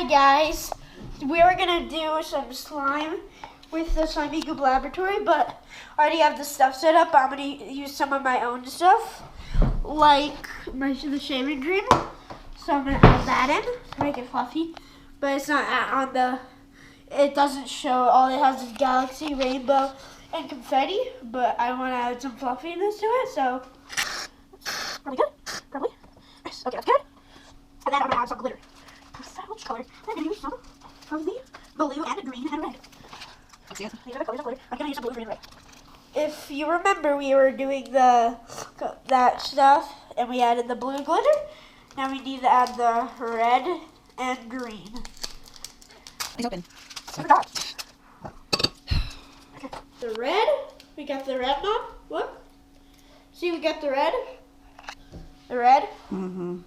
Hi guys, we are gonna do some slime with the Slimy Goop Laboratory, but I already have the stuff set up. I'm gonna use some of my own stuff, like the shaving cream. So I'm gonna add that in to make it fluffy, but it's not on the. It doesn't show. All it has is galaxy, rainbow, and confetti. But I want to add some fluffiness to it, so probably good. Probably. Yes. Okay, that's good. And then I'm gonna add some glitter. Which color? I'm gonna use some of the blue and green and red. These are the colors of glitter. I'm gonna use some blue, green, and red. If you remember, we were doing that stuff, and we added the blue glitter. Now we need to add the red and green. It's open. I forgot. Okay. The red. We got the red one. Whoop. See, we got the red. The red. Mm-hmm.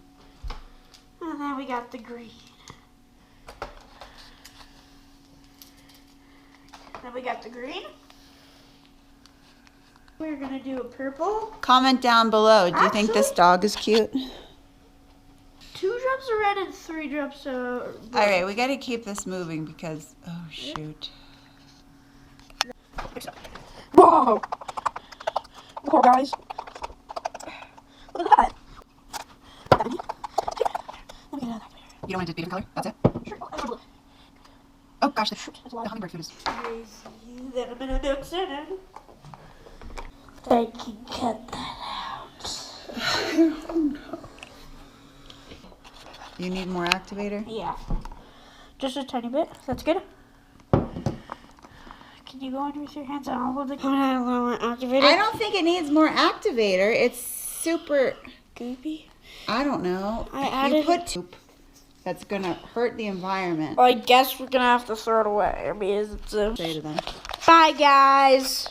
And then we got the green. Then we got the green. We're gonna do a purple. Comment down below. Do you think this dog is cute? 2 drops of red and 3 drops of blue. All right, we got to keep this moving because, oh shoot. Whoa! Poor guys. Look at that. You don't want to just be a different color? That's it? Sure. Oh gosh, the hummingbird food is... Then I'm gonna mix it in. I can cut that out. You need more activator? Yeah. Just a tiny bit. That's good. Can you go in with your hands? I'll hold the activator. I don't think it needs more activator. It's super... Goopy. I don't know. I added... You put that's going to hurt the environment. Well, I guess we're gonna have to throw it away. I mean, it's Say to them. Bye, guys.